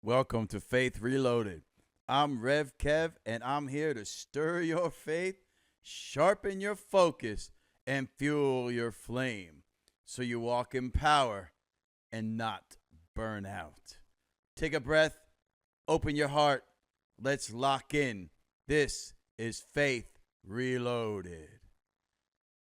Welcome to Faith Reloaded. I'm Rev Kev, and I'm here to stir your faith, sharpen your focus, and fuel your flame so you walk in power and not burn out. Take a breath, open your heart, let's lock in. This is Faith Reloaded.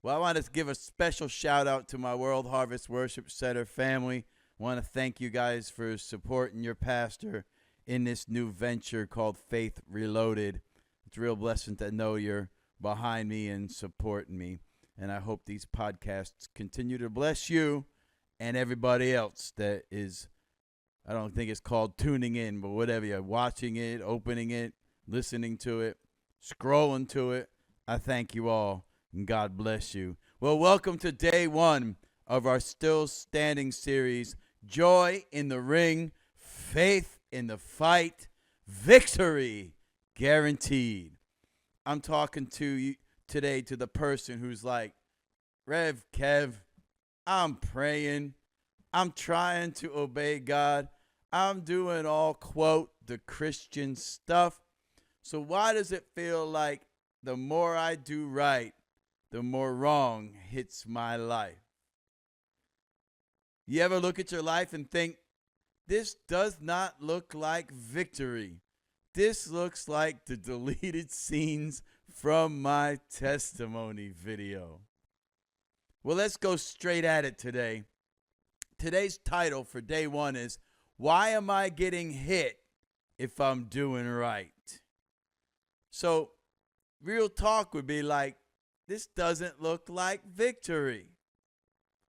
Well, I want to give a special shout out to my World Harvest Worship Center family. I want to thank you guys for supporting your pastor in this new venture called Faith Reloaded. It's a real blessing to know you're behind me and supporting me. And I hope these podcasts continue to bless you and everybody else that is, I don't think it's called tuning in, but whatever you're watching it, opening it, listening to it, scrolling to it. I thank you all, and God bless you. Well, welcome to day one of our Still Standing series, Joy in the Ring, Faith in the Fight, Victory Guaranteed. I'm talking to you today to the person who's like, Rev Kev, I'm praying, I'm trying to obey God, I'm doing all, quote, the Christian stuff. So why does it feel like the more I do right, the more wrong hits my life? You ever look at your life and think, this does not look like victory. This looks like the deleted scenes from my testimony video. Well, let's go straight at it today. Today's title for day one is, Why Am I Getting Hit If I'm Doing Right? So, real talk would be like, this doesn't look like victory.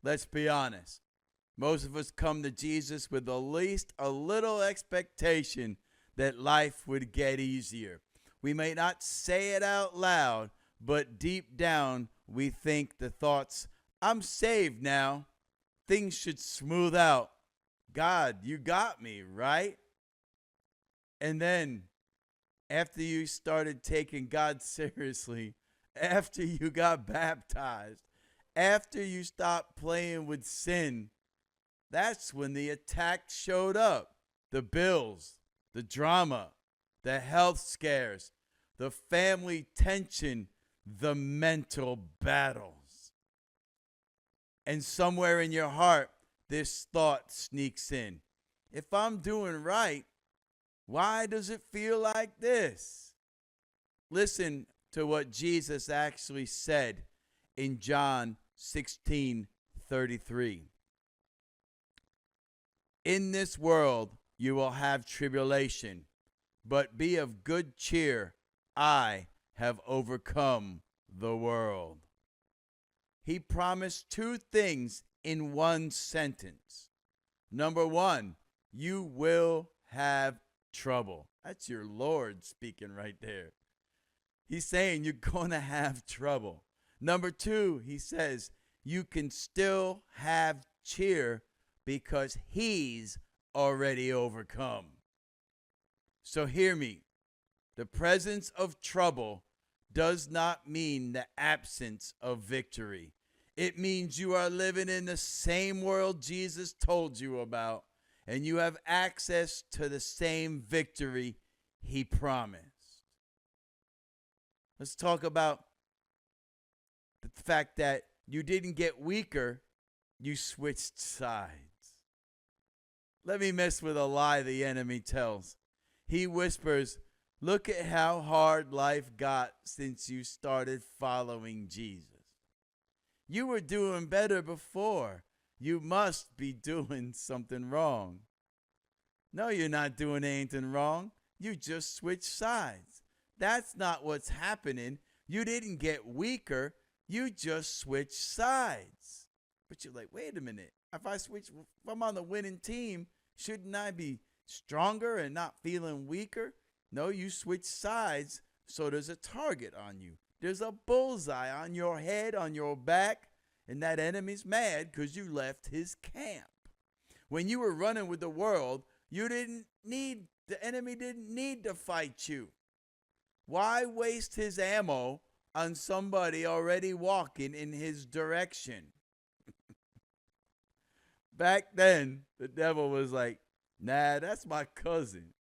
Let's be honest. Most of us come to Jesus with at least a little expectation that life would get easier. We may not say it out loud, but deep down we think the thoughts, I'm saved now, things should smooth out. God, you got me, right? And then after you started taking God seriously, after you got baptized, after you stopped playing with sin, that's when the attack showed up. The bills, the drama, the health scares, the family tension, the mental battles. And somewhere in your heart, this thought sneaks in. If I'm doing right, why does it feel like this? Listen to what Jesus actually said in John 16:33. In this world you will have tribulation, but be of good cheer. I have overcome the world. He promised two things in one sentence. Number one, you will have trouble. That's your Lord speaking right there. He's saying you're going to have trouble. Number two, he says you can still have cheer because he's already overcome. So hear me. The presence of trouble does not mean the absence of victory. It means you are living in the same world Jesus told you about, and you have access to the same victory he promised. Let's talk about the fact that you didn't get weaker, you switched sides. Let me mess with a lie the enemy tells. He whispers, look at how hard life got since you started following Jesus. You were doing better before. You must be doing something wrong. No, you're not doing anything wrong. You just switched sides. That's not what's happening. You didn't get weaker. You just switched sides. But you're like, wait a minute. If I'm on the winning team, shouldn't I be stronger and not feeling weaker? No, you switch sides, so there's a target on you. There's a bullseye on your head, on your back, and that enemy's mad because you left his camp. When you were running with the world, the enemy didn't need to fight you. Why waste his ammo on somebody already walking in his direction? Back then, the devil was like, Nah, that's my cousin.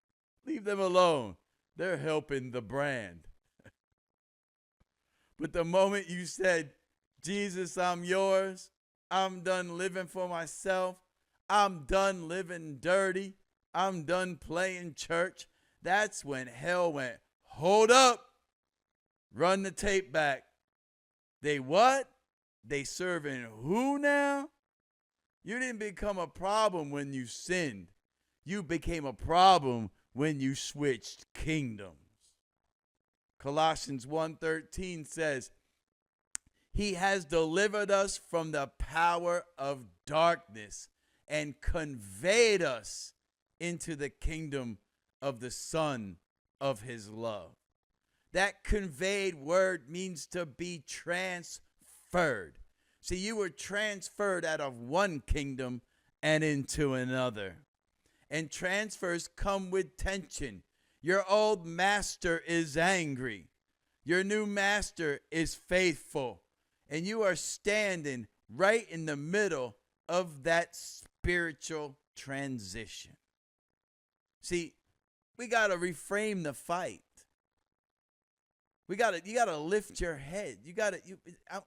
Leave them alone. They're helping the brand. But the moment you said, Jesus, I'm yours, I'm done living for myself, I'm done living dirty, I'm done playing church, that's when hell went, hold up, run the tape back. They what? They serving who now? You didn't become a problem when you sinned. You became a problem when you switched kingdoms. Colossians 1:13 says, He has delivered us from the power of darkness and conveyed us into the kingdom of the Son of His love. That conveyed word means to be transferred. See, you were transferred out of one kingdom and into another. And transfers come with tension. Your old master is angry. Your new master is faithful. And you are standing right in the middle of that spiritual transition. See, we got to reframe the fight. You got to lift your head.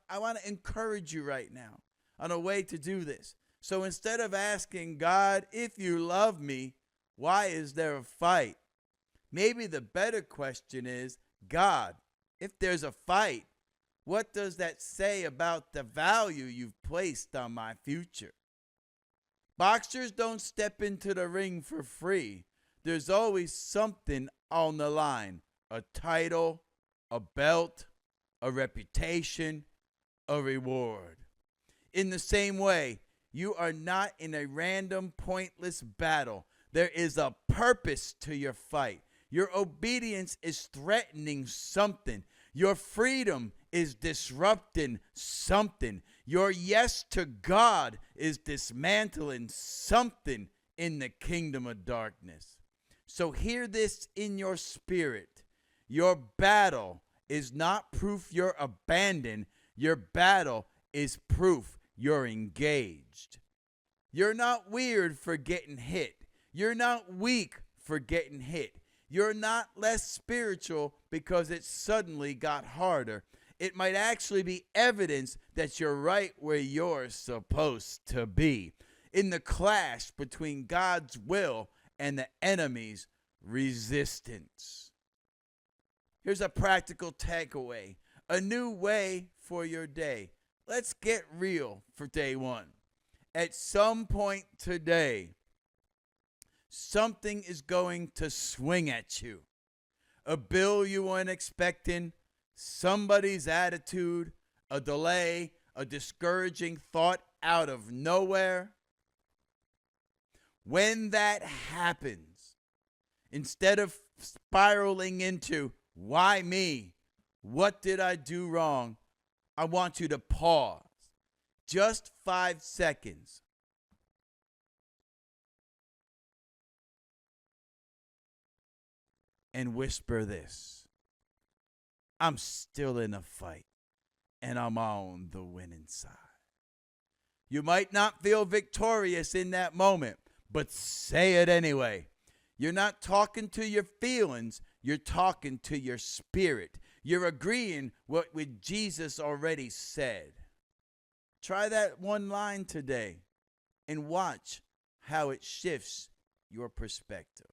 I want to encourage you right now on a way to do this. So instead of asking God, if you love me, why is there a fight? Maybe the better question is, God, if there's a fight, what does that say about the value you've placed on my future? Boxers don't step into the ring for free. There's always something on the line. A title, a belt, a reputation, a reward. In the same way, you are not in a random, pointless battle. There is a purpose to your fight. Your obedience is threatening something. Your freedom is disrupting something. Your yes to God is dismantling something in the kingdom of darkness. So hear this in your spirit. Your battle is not proof you're abandoned. Your battle is proof you're engaged. You're not weird for getting hit. You're not weak for getting hit. You're not less spiritual because it suddenly got harder. It might actually be evidence that you're right where you're supposed to be, in the clash between God's will and the enemy's resistance. Here's a practical takeaway, a new way for your day. Let's get real for day one. At some point today, something is going to swing at you. A bill you weren't expecting, somebody's attitude, a delay, a discouraging thought out of nowhere. When that happens, instead of spiraling into, why me? What did I do wrong? I want you to pause. Just 5 seconds. And whisper this. I'm still in a fight, and I'm on the winning side. You might not feel victorious in that moment, but say it anyway. You're not talking to your feelings. You're talking to your spirit. You're agreeing with Jesus already said. Try that one line today and watch how it shifts your perspective.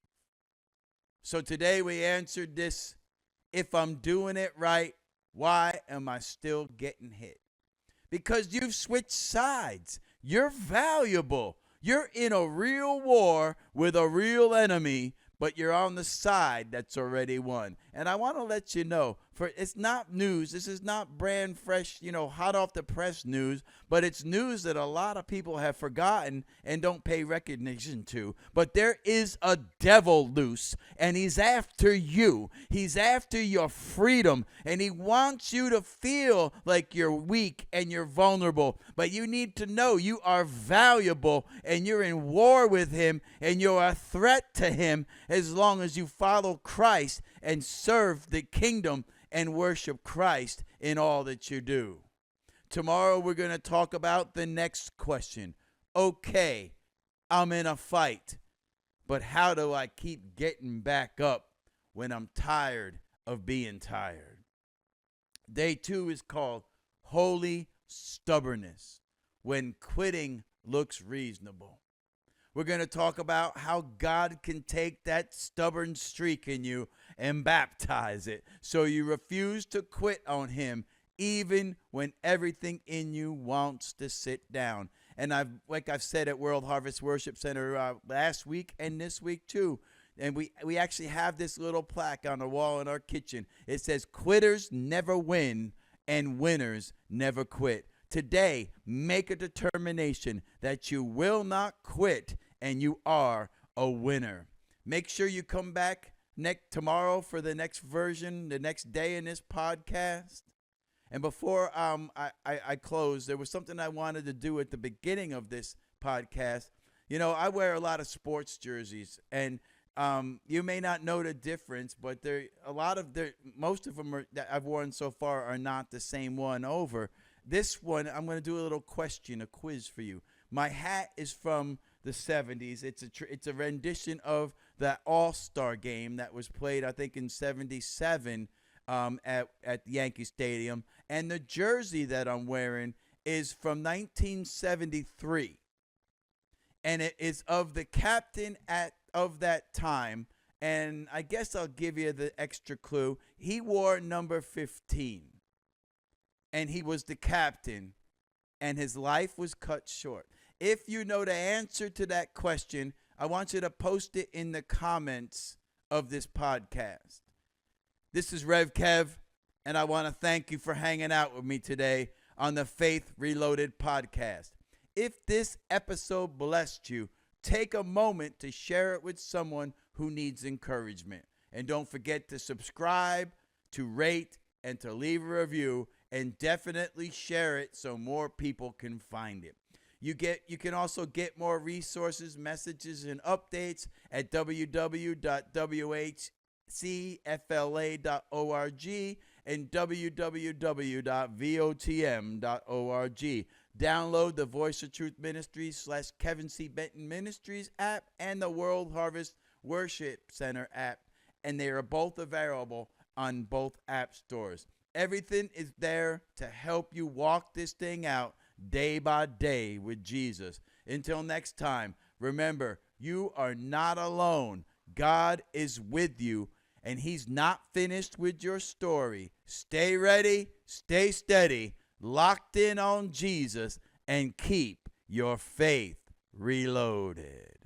So today we answered this. If I'm doing it right, why am I still getting hit? Because you've switched sides. You're valuable. You're in a real war with a real enemy, but you're on the side that's already won. And I want to let you know, for it's not news. This is not brand fresh, hot off the press news, but it's news that a lot of people have forgotten and don't pay recognition to. But there is a devil loose, and he's after you. He's after your freedom, and he wants you to feel like you're weak and you're vulnerable. But you need to know you are valuable, and you're in war with him, and you're a threat to him as long as you follow Christ and serve the kingdom and worship Christ in all that you do. Tomorrow we're going to talk about the next question. Okay, I'm in a fight. but how do I keep getting back up when I'm tired of being tired? Day 2 is called Holy Stubbornness, when quitting looks reasonable. We're going to talk about how God can take that stubborn streak in you and baptize it so you refuse to quit on him even when everything in you wants to sit down. And like I've said at World Harvest Worship Center last week and this week too, and we actually have this little plaque on the wall in our kitchen. It says, "Quitters never win and winners never quit." Today, make a determination that you will not quit and you are a winner. Make sure you come back tomorrow for the next version, the next day in this podcast. And before I close, there was something I wanted to do at the beginning of this podcast. You know, I wear a lot of sports jerseys, and you may not know the difference, but most of them that I've worn so far are not the same one over. This one, I'm going to do a little question, a quiz for you. My hat is from the 70s. It's a rendition of the All-Star game that was played, I think, in 77 at Yankee Stadium. And the jersey that I'm wearing is from 1973. And it is of the captain of that time. And I guess I'll give you the extra clue. He wore number 15. And he was the captain. And his life was cut short. If you know the answer to that question, I want you to post it in the comments of this podcast. This is Rev Kev, and I want to thank you for hanging out with me today on the Faith Reloaded podcast. If this episode blessed you, take a moment to share it with someone who needs encouragement. And don't forget to subscribe, to rate, and to leave a review, and definitely share it so more people can find it. You can also get more resources, messages, and updates at www.whcfla.org and www.votm.org. Download the Voice of Truth Ministries / Kevin C. Benton Ministries app and the World Harvest Worship Center app, and they are both available on both app stores. Everything is there to help you walk this thing out day by day with Jesus. Until next time, remember, you are not alone. God is with you, and he's not finished with your story. Stay ready, stay steady, locked in on Jesus, and keep your faith reloaded.